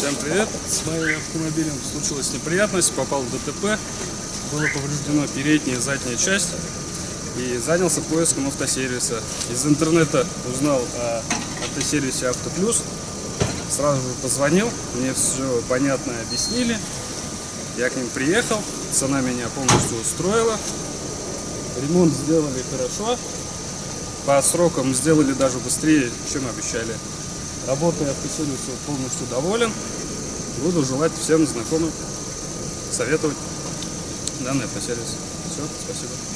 Всем привет! С моим автомобилем случилась неприятность, попал в ДТП, было повреждено передняя и задняя часть, и занялся поиском автосервиса. Из интернета узнал о автосервисе Автоплюс, сразу же позвонил, мне все понятно объяснили, я к ним приехал, цена меня полностью устроила, ремонт сделали хорошо, по срокам сделали даже быстрее, чем обещали. Работой автосервиса полностью доволен. Буду желать всем знакомым советовать данный автосервис. Все, спасибо.